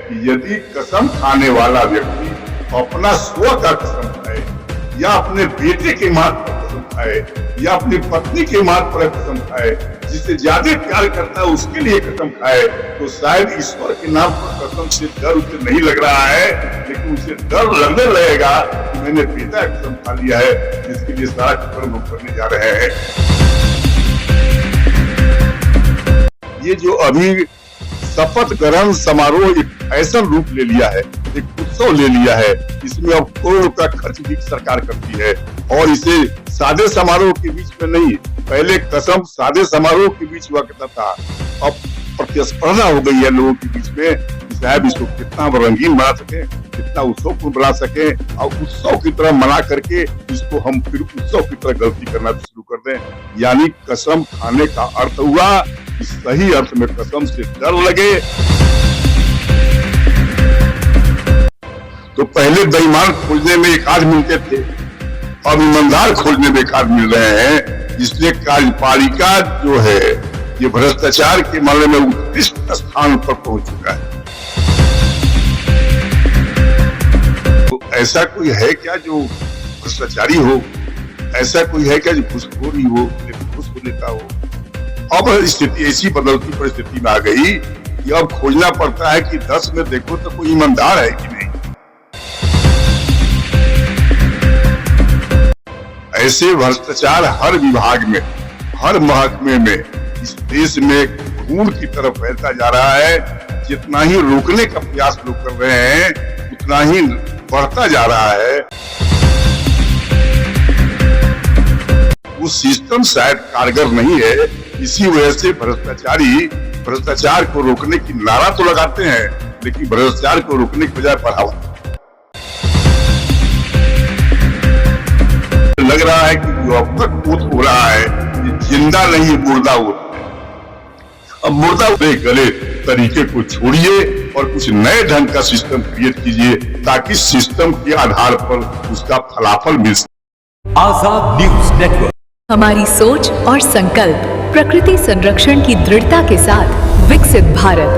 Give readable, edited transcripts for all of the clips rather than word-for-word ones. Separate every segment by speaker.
Speaker 1: कि यदि कसम खाने वाला व्यक्ति अपना स्व का कसम खाए या अपने बेटे के मार्ग पर कसम खाए या अपनी पत्नी के मार्ग पर कसम खाए, जिससे ज्यादा प्यार करता है उसके लिए कसम खाए, तो शायद ईश्वर के नाम पर कसम से डर उसे नहीं लग रहा है, लेकिन उसे डर लगने लगेगा कि मैंने पिता कसम खा लिया है, जिसके लिए सारा कर्म हम करने जा रहे हैं। ये जो अभी शपथ ग्रहण समारोह एक ऐसा रूप ले लिया है, एक उत्सव ले लिया है, इसमें अब करोड़ों का खर्च भी सरकार करती है और इसे सादे समारोह के बीच में नहीं, पहले कसम सादे समारोह के बीच हुआ करता था, अब प्रतिस्पर्धा हो गई है लोगों के बीच में, साहब इसको कितना रंगीन बना सके, कितना उत्सव बना सके और उत्सव की तरह मना करके इसको हम फिर उत्सव की तरह गलती करना शुरू कर दें। यानी कसम खाने का अर्थ हुआ कि सही अर्थ में कसम से डर लगे। तो पहले बेईमान खोजने में एक आध मिलते थे, अब ईमानदार खोजने में एक आध मिल रहे हैं, इसलिए कार्यपालिका जो है ये भ्रष्टाचार के मामले में उत्कृष्ट स्थान पर पहुंच चुका है। तो ऐसा कोई है क्या जो भ्रष्टाचारी हो? ऐसा कोई है क्या जो घूसखोरी हो, घूस लेता हो? अब स्थिति ऐसी बदलती परिस्थिति में आ गई कि अब खोजना पड़ता है कि 10 में देखो तो कोई ईमानदार है कि नहीं। ऐसे भ्रष्टाचार हर विभाग में, हर महकमे में इस देश में खून की तरफ फैलता जा रहा है। जितना ही रोकने का प्रयास लोग कर रहे हैं उतना ही बढ़ता जा रहा है। वो सिस्टम शायद कारगर नहीं है, इसी वजह से भ्रष्टाचारी भ्रष्टाचार को रोकने की नारा तो लगाते हैं, लेकिन भ्रष्टाचार को रोकने की बजाय बढ़ावा लग रहा है कि जो अब तक ऊत हो रहा है जिंदा नहीं मुर्दा ऊत है। अब मुर्दा के गले तरीके को छोड़िए और कुछ नए ढंग का सिस्टम क्रिएट कीजिए ताकि सिस्टम के आधार पर उसका फलाफल मिल सके।
Speaker 2: आजाद न्यूज नेटवर्क,
Speaker 3: हमारी सोच और संकल्प प्रकृति संरक्षण की दृढ़ता के साथ विकसित भारत।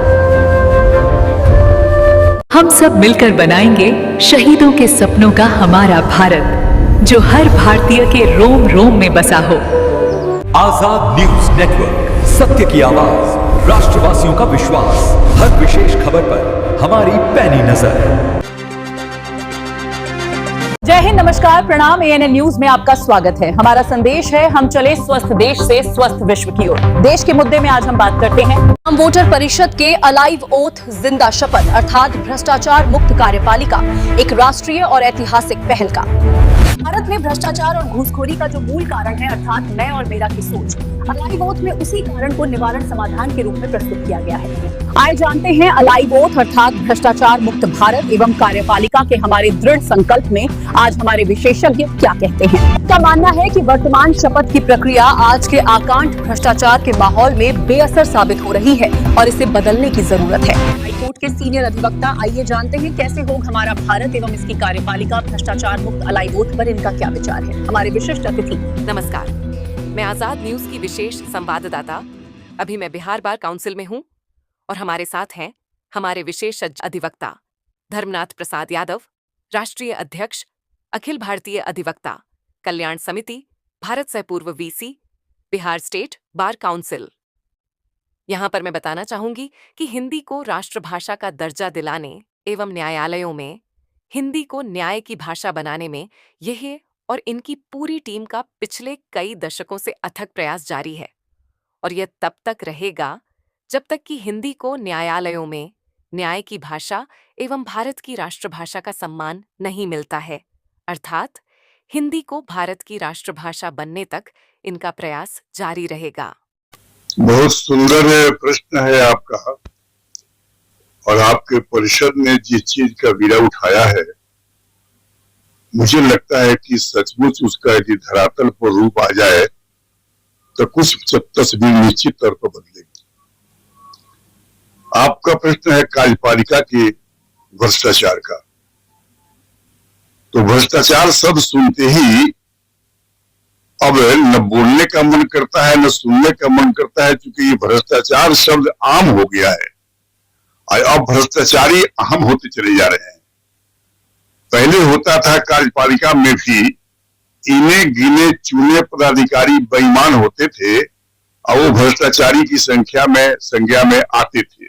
Speaker 3: हम सब मिलकर बनाएंगे शहीदों के सपनों का हमारा भारत, जो हर भारतीय के रोम रोम में बसा हो।
Speaker 2: आजाद न्यूज नेटवर्क, सत्य की आवाज, राष्ट्रवासियों का विश्वास, हर विशेष खबर पर हमारी पैनी नजर।
Speaker 4: जय हिंद, नमस्कार, प्रणाम। ANN न्यूज में आपका स्वागत है। हमारा संदेश है, हम चले स्वस्थ देश से स्वस्थ विश्व की ओर। देश के मुद्दे में आज हम बात करते हैं हम वोटर परिषद के अलाइव ओथ जिंदा शपथ अर्थात भ्रष्टाचार मुक्त कार्यपालिका, एक राष्ट्रीय और ऐतिहासिक पहल का। भारत में भ्रष्टाचार और घूसखोरी का जो मूल कारण है अर्थात मैं और मेरा की सोच, अलाइव ओथ में उसी कारण को निवारण समाधान के रूप में प्रस्तुत किया गया है। आइए जानते हैं अलाइव ओथ अर्थात भ्रष्टाचार मुक्त भारत एवं कार्यपालिका के हमारे दृढ़ संकल्प में आज हमारे विशेषज्ञ क्या कहते हैं। उनका मानना है कि वर्तमान शपथ की प्रक्रिया आज के आकांठ भ्रष्टाचार के माहौल में बेअसर साबित हो रही है और इसे बदलने की जरूरत है। हाईकोर्ट के सीनियर अधिवक्ता, आइए जानते हैं कैसे होगा हमारा भारत एवं इसकी कार्यपालिका भ्रष्टाचार मुक्त अलाइव ओथ पर इनका क्या विचार है। हमारे विशिष्ट अतिथि।
Speaker 5: नमस्कार, मैं आजाद न्यूज की विशेष संवाददाता, अभी मैं बिहार बार काउंसिल में हूँ और हमारे साथ हैं हमारे विशेष अधिवक्ता धर्मनाथ प्रसाद यादव, राष्ट्रीय अध्यक्ष अखिल भारतीय अधिवक्ता कल्याण समिति, भारत से पूर्व VC, Bihar state bar council. यहाँ पर मैं बताना चाहूंगी कि हिंदी को राष्ट्रभाषा का दर्जा दिलाने एवं न्यायालयों में हिंदी को न्याय की भाषा बनाने में यह और इनकी पूरी टीम का पिछले कई दशकों से अथक प्रयास जारी है और यह तब तक रहेगा जब तक कि हिंदी को न्यायालयों में न्याय की भाषा एवं भारत की राष्ट्रभाषा का सम्मान नहीं मिलता है, अर्थात हिंदी को भारत की राष्ट्रभाषा बनने तक इनका प्रयास जारी रहेगा।
Speaker 1: बहुत सुंदर प्रश्न है आपका और आपके परिषद ने जिस चीज का बीड़ा उठाया है, मुझे लगता है कि सचमुच उसका यदि धरातल पर रूप आ जाए तो कुछ तस्वीर निश्चित तौर पर बदलेगी। आपका प्रश्न है कार्यपालिका के भ्रष्टाचार का, तो भ्रष्टाचार शब्द सुनते ही अब न बोलने का मन करता है न सुनने का मन करता है, क्योंकि ये भ्रष्टाचार शब्द आम हो गया है अब भ्रष्टाचारी अहम होते चले जा रहे हैं। पहले होता था कार्यपालिका में भी इन्हें गिने चुने पदाधिकारी बेईमान होते थे और वो भ्रष्टाचारी की संज्ञा में आते थे।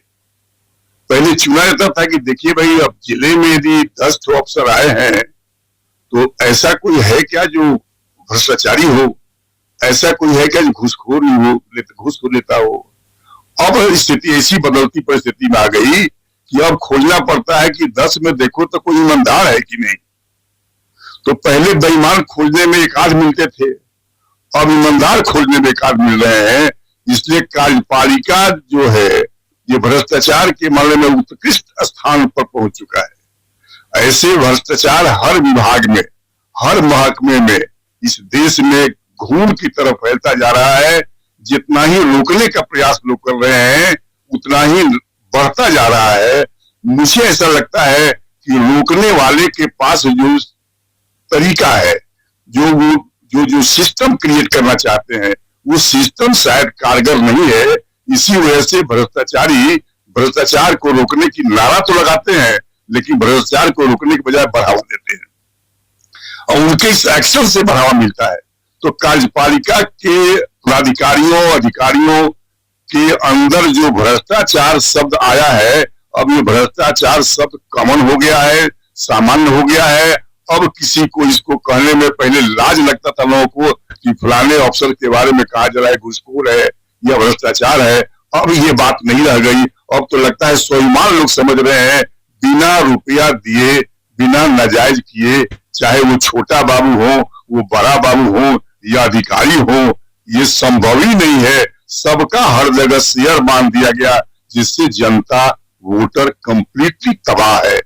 Speaker 1: पहले चुना जाता था कि देखिए भाई, अब जिले में यदि 10 ठो अफसर आए हैं तो ऐसा कोई है क्या जो भ्रष्टाचारी हो, ऐसा कोई है क्या जो घूसखोर लेता हो। अब स्थिति ऐसी बदलती परिस्थिति में आ गई कि अब खोजना पड़ता है कि 10 में देखो तो कोई ईमानदार है कि नहीं। तो पहले बेईमान खोजने में एक आध मिलते थे, अब ईमानदार खोजने में एक आध मिल रहे हैं। इसलिए कार्यपालिका जो है ये भ्रष्टाचार के मामले में उत्कृष्ट स्थान पर पहुंच चुका है। ऐसे भ्रष्टाचार हर विभाग में, हर महकमे में इस देश में घूम की तरफ फैलता जा रहा है। जितना ही रोकने का प्रयास लोग कर रहे हैं उतना ही बढ़ता जा रहा है। मुझे ऐसा लगता है कि रोकने वाले के पास जो तरीका है, जो सिस्टम क्रिएट करना चाहते हैं, वो सिस्टम शायद कारगर नहीं है। इसी वजह से भ्रष्टाचारी भ्रष्टाचार को रोकने की नारा तो लगाते हैं, लेकिन भ्रष्टाचार को रोकने के बजाय बढ़ावा देते हैं और उनके इस एक्शन से बढ़ावा मिलता है। तो कार्यपालिका के पदाधिकारियों अधिकारियों के अंदर जो भ्रष्टाचार शब्द आया है, अब ये भ्रष्टाचार शब्द कॉमन हो गया है, सामान्य हो गया है। अब किसी को इसको कहने में पहले लाज लगता था लोगों को कि फलाने अफसर के बारे में कहा जा रहा है घूसखोर है या भ्रष्टाचार है। अब ये बात नहीं रह गई। अब तो लगता है स्वाभिमान लोग समझ रहे हैं, बिना रुपया दिए, बिना नाजायज किए, चाहे वो छोटा बाबू हो, वो बड़ा बाबू हो या अधिकारी हो, ये संभव ही नहीं है। सबका हर जगह शेयर मान दिया गया, जिससे जनता वोटर कंप्लीटली तबाह है।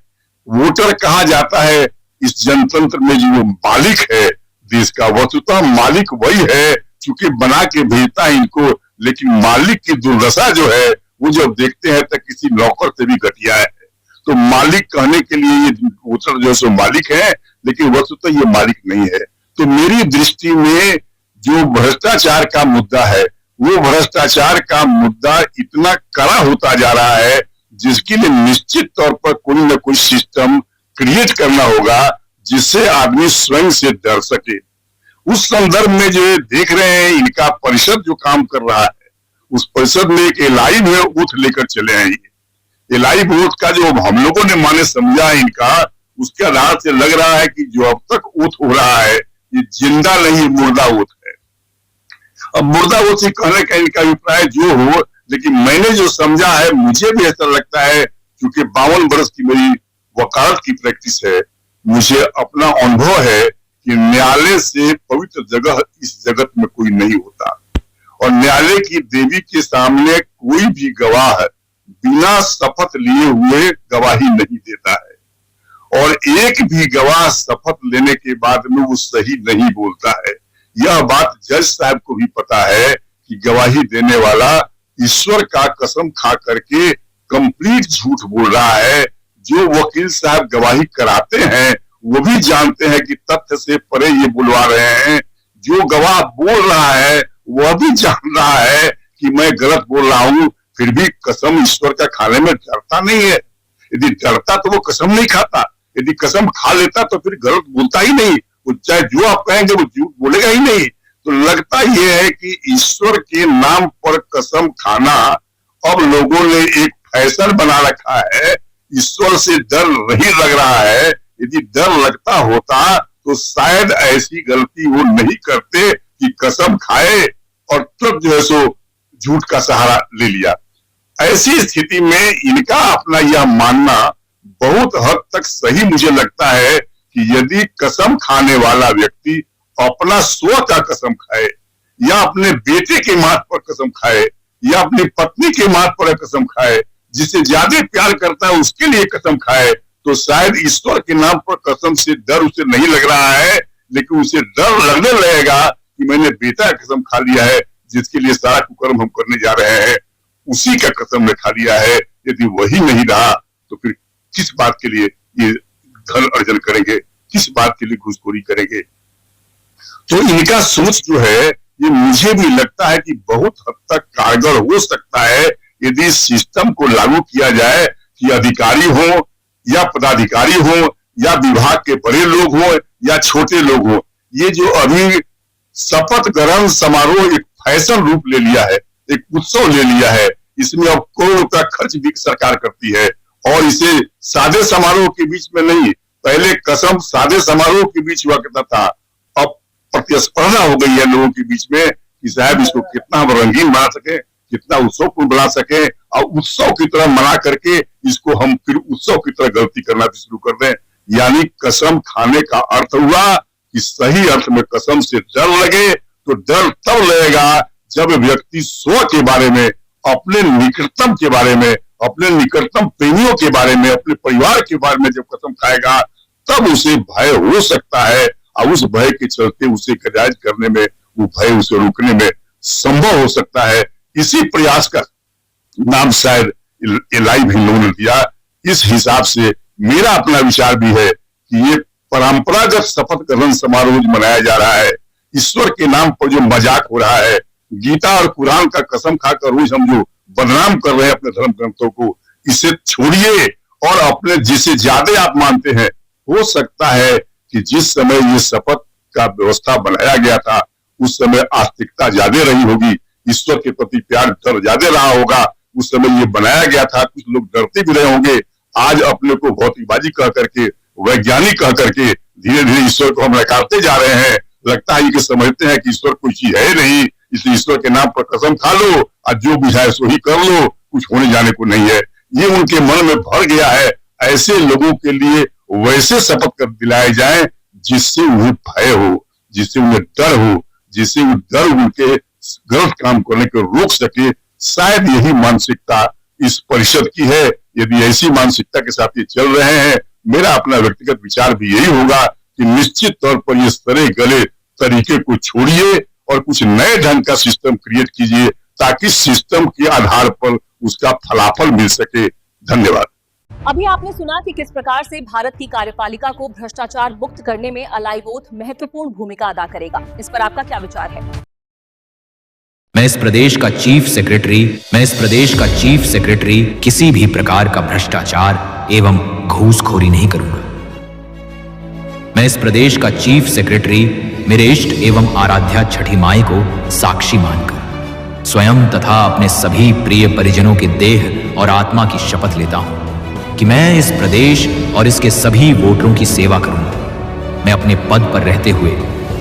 Speaker 1: वोटर कहा जाता है इस जनतंत्र में जो मालिक है देश का, वस्तुतः मालिक वही है क्योंकि बना के भेजता है इनको, लेकिन मालिक की दुर्दशा जो है वो जब देखते हैं तो किसी नौकर से भी घटिया है। तो मालिक कहने के लिए ये वोटर जो है मालिक है, लेकिन वस्तुतः ये मालिक नहीं है। तो मेरी दृष्टि में जो भ्रष्टाचार का मुद्दा है, वो भ्रष्टाचार का मुद्दा इतना कड़ा होता जा रहा है जिसके लिए निश्चित तौर पर कोई न कोई सिस्टम क्रिएट करना होगा जिससे आदमी स्वयं से डर सके। उस संदर्भ में जो देख रहे हैं, इनका परिषद जो काम कर रहा है, उस परिषद में एक एलाइव है ओथ लेकर चले हैं। एलाइव ओथ का जो हम लोगों ने माने समझा है इनका, उसके आधार से लग रहा है कि जो अब तक ओथ हो रहा है ये जिंदा नहीं, मुर्दा ओथ है। अब मुर्दा ओथ से कहने का इनका अभिप्राय जो हो, लेकिन मैंने जो समझा है, मुझे भी ऐसा लगता है, क्योंकि 52 वर्ष की मेरी वकालत की प्रैक्टिस है, मुझे अपना अनुभव है कि न्यायालय से पवित्र जगह इस जगत में कोई नहीं होता और न्यायालय की देवी के सामने कोई भी गवाह बिना शपथ लिए हुए गवाही नहीं देता है और एक भी गवाह शपथ लेने के बाद में वो सही नहीं बोलता है। यह बात जज साहब को भी पता है कि गवाही देने वाला ईश्वर का कसम खा करके कंप्लीट झूठ बोल रहा है। जो वकील साहब गवाही कराते हैं वो भी जानते हैं कि तथ्य से परे ये बुलवा रहे हैं। जो गवाह बोल रहा है वह भी जान रहा है कि मैं गलत बोल रहा हूं, फिर भी कसम ईश्वर का खाने में डरता नहीं है। यदि डरता तो वो कसम नहीं खाता, यदि कसम खा लेता तो फिर गलत बोलता ही नहीं। वो चाहे जो आप कहेंगे वो झूठ बोलेगा ही नहीं। तो लगता ये है कि ईश्वर के नाम पर कसम खाना अब लोगों ने एक फैशन बना रखा है। ईश्वर से डर नहीं लग रहा है। यदि डर लगता होता तो शायद ऐसी गलती वो नहीं करते कि कसम खाए और तुरंत जो है सो झूठ का सहारा ले लिया। ऐसी स्थिति में इनका अपना यह मानना बहुत हद तक सही मुझे लगता है कि यदि कसम खाने वाला व्यक्ति अपना स्व का कसम खाए या अपने बेटे के माथ पर कसम खाए या अपनी पत्नी के माथ पर कसम खाए, जिसे ज्यादा प्यार करता है उसके लिए कसम खाए, तो शायद ईश्वर के नाम पर कसम से डर उसे नहीं लग रहा है, लेकिन उसे डर लगने लगेगा कि मैंने बेटा का कसम खा लिया है, जिसके लिए सारा कुकर्म हम करने जा रहे हैं उसी का कसम में खा लिया है। यदि वही नहीं रहा तो फिर किस बात के लिए ये धन अर्जन करेंगे, किस बात के लिए घूसखोरी करेंगे। तो इनका सोच जो है ये मुझे भी लगता है कि बहुत हद तक कारगर हो सकता है यदि सिस्टम को लागू किया जाए, कि अधिकारी हो या पदाधिकारी हो या विभाग के बड़े लोग हो या छोटे लोग हो, ये जो अभी शपथ ग्रहण समारोह एक फैशन रूप ले लिया है, एक उत्सव ले लिया है। इसमें अब करोड़ों का खर्च भी सरकार करती है और इसे सादे समारोह के बीच में नहीं, पहले कसम सादे समारोह के बीच हुआ करता था, अब प्रतिस्पर्धा हो गई है लोगों के बीच में कि साहब इसको कितना हम रंगीन बना सके, कितना उत्सवपूर्ण बना सके और उत्सव की तरह मना करके इसको हम फिर उत्सव की तरह गलती करना भी शुरू कर दें। यानी कसम खाने का अर्थ हुआ कि सही अर्थ में कसम से डर लगे तो डर तब लगेगा जब व्यक्ति स्व के बारे में, अपने निकटतम के बारे में, अपने निकटतम प्रेमियों के बारे में, अपने परिवार के बारे में जब कसम खाएगा तब उसे भय हो सकता है और उस भय के चलते उसे हिदायत करने में, वो भय उसे रोकने में संभव हो सकता है। इसी प्रयास का नाम शायद लाइव इन लोगों ने दिया। इस हिसाब से मेरा अपना विचार भी है कि ये परंपरागत शपथ ग्रहण समारोह मनाया जा रहा है, ईश्वर के नाम पर जो मजाक हो रहा है, गीता और कुरान का कसम खाकर रोज हम जो बदनाम कर रहे हैं अपने धर्म ग्रंथों को, इसे छोड़िए और अपने जिसे ज्यादा आप मानते हैं, हो सकता है कि जिस समय ये शपथ का व्यवस्था बनाया गया था उस समय आस्तिकता ज्यादा रही होगी, ईश्वर के प्रति प्यार डर ज्यादा रहा होगा, उस समय ये बनाया गया था, कुछ लोग डरते भी रहे होंगे। आज अपने को भौतिकबाजी कह करके, वैज्ञानिक कह करके धीरे धीरे ईश्वर को हम नकारते जा रहे हैं। लगता है कि समझते हैं कि ईश्वर कोई चीज है नहीं, इसलिए ईश्वर के नाम पर कसम खा लो और जो बुझाए सो ही कर लो, कुछ होने जाने को नहीं है। ये उनके मन में भर गया है। ऐसे लोगों के लिए वैसे शपथ कर दिलाए जाए जिससे उन्हें भय हो, जिससे उन्हें डर हो, जिससे वो डर उनके गलत काम करने को रोक सके। शायद यही मानसिकता इस परिषद की है। यदि ऐसी मानसिकता के साथ ये चल रहे हैं, मेरा अपना व्यक्तिगत विचार भी यही होगा कि निश्चित तौर पर ये सरे गले तरीके को छोड़िए और कुछ नए ढंग का सिस्टम क्रिएट कीजिए ताकि सिस्टम के आधार पर उसका फलाफल मिल सके। धन्यवाद।
Speaker 4: अभी आपने सुना कि किस प्रकार से भारत की कार्यपालिका को भ्रष्टाचार मुक्त करने में अलाइव ओथ महत्वपूर्ण भूमिका अदा करेगा। इस पर आपका क्या विचार है?
Speaker 6: मैं इस प्रदेश का चीफ सेक्रेटरी किसी भी प्रकार का भ्रष्टाचार एवं घूसखोरी नहीं करूंगा। मैं इस प्रदेश का चीफ सेक्रेटरी मेरे इष्ट एवं आराध्या छठी माई को साक्षी मानकर स्वयं तथा अपने सभी प्रिय परिजनों के देह और आत्मा की शपथ लेता हूं कि मैं इस प्रदेश और इसके सभी वोटरों की सेवा करूंगा। मैं अपने पद पर रहते हुए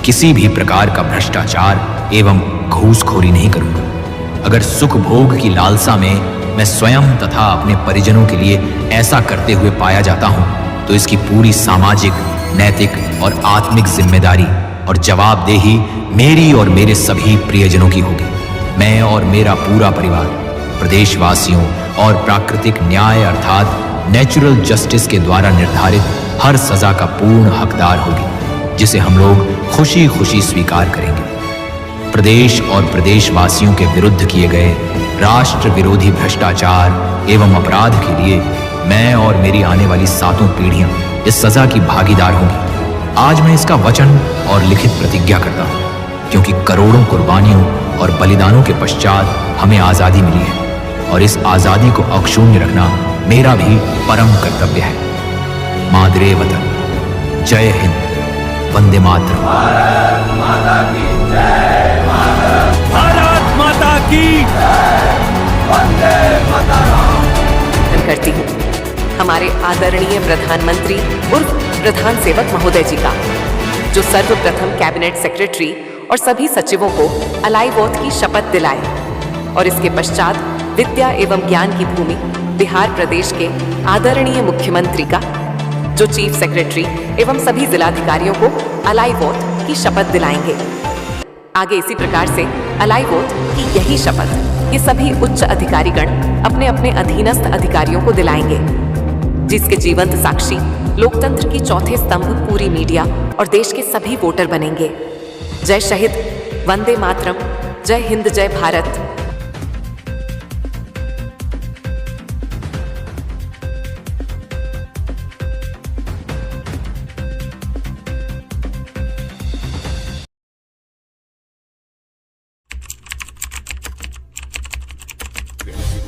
Speaker 6: किसी भी प्रकार का भ्रष्टाचार एवं घूसखोरी नहीं करूंगा। अगर सुख भोग की लालसा में मैं स्वयं तथा अपने परिजनों के लिए ऐसा करते हुए पाया जाता हूं तो इसकी पूरी सामाजिक, नैतिक और आत्मिक जिम्मेदारी और जवाबदेही मेरी और मेरे सभी प्रियजनों की होगी। मैं और मेरा पूरा परिवार प्रदेशवासियों और प्राकृतिक न्याय अर्थात नेचुरल जस्टिस के द्वारा निर्धारित हर सजा का पूर्ण हकदार होगी, जिसे हम लोग खुशी खुशी स्वीकार करेंगे। प्रदेश और प्रदेशवासियों के विरुद्ध किए गए राष्ट्र विरोधी भ्रष्टाचार एवं अपराध के लिए मैं और मेरी आने वाली 7 पीढ़ियां इस सजा की भागीदार होंगी। आज मैं इसका वचन और लिखित प्रतिज्ञा करता हूं, क्योंकि करोड़ों कुर्बानियों और बलिदानों के पश्चात हमें आजादी मिली है और इस आजादी को अक्षुण्य रखना मेरा भी परम कर्तव्य है। मादरे वतन, जय हिंद, वंदे मातरम।
Speaker 2: भारत माता की
Speaker 5: करती हूँ हमारे आदरणीय प्रधानमंत्री उर्फ प्रधान सेवक महोदय जी का, जो सर्वप्रथम कैबिनेट सेक्रेटरी और सभी सचिवों को अलाइव ओथ की शपथ दिलाए और इसके पश्चात विद्या एवं ज्ञान की भूमि बिहार प्रदेश के आदरणीय मुख्यमंत्री का, जो चीफ सेक्रेटरी एवं सभी जिलाधिकारियों को अलाइव ओथ की शपथ दिलाएंगे। आगे इसी प्रकार से अलाइव ओथ की यही शपथ ये सभी उच्च अधिकारीगण अपने अपने अधीनस्थ अधिकारियों को दिलाएंगे, जिसके जीवंत साक्षी लोकतंत्र की चौथे स्तंभ पूरी मीडिया और देश के सभी वोटर बनेंगे। जय शहीद, वंदे मातरम, जय हिंद, जय भारत।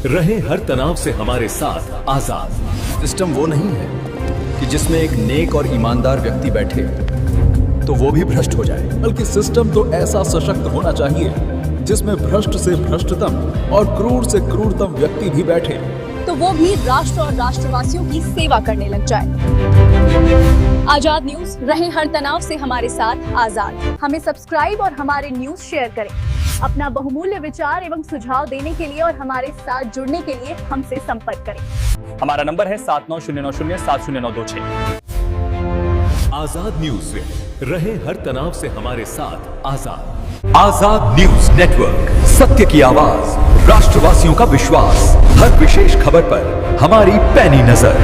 Speaker 2: रहे हर तनाव से हमारे साथ आजाद।
Speaker 7: सिस्टम वो नहीं है कि जिसमें एक नेक और ईमानदार व्यक्ति बैठे तो वो भी भ्रष्ट हो जाए, बल्कि सिस्टम तो ऐसा सशक्त होना चाहिए जिसमें भ्रष्ट से भ्रष्टतम और क्रूर से क्रूरतम व्यक्ति भी बैठे
Speaker 4: तो वो भी राष्ट्र और राष्ट्रवासियों की सेवा करने लग जाए। आजाद न्यूज, रहे हर तनाव से हमारे साथ आजाद। हमें सब्सक्राइब और हमारे न्यूज शेयर करें। अपना बहुमूल्य विचार एवं सुझाव देने के लिए और हमारे साथ जुड़ने के लिए हमसे संपर्क करें।
Speaker 8: हमारा नंबर है 7909070926।
Speaker 2: आजाद न्यूज से रहे हर तनाव से हमारे साथ आजाद। आजाद न्यूज नेटवर्क, सत्य की आवाज, राष्ट्रवासियों का विश्वास। हर विशेष खबर पर हमारी पैनी नजर।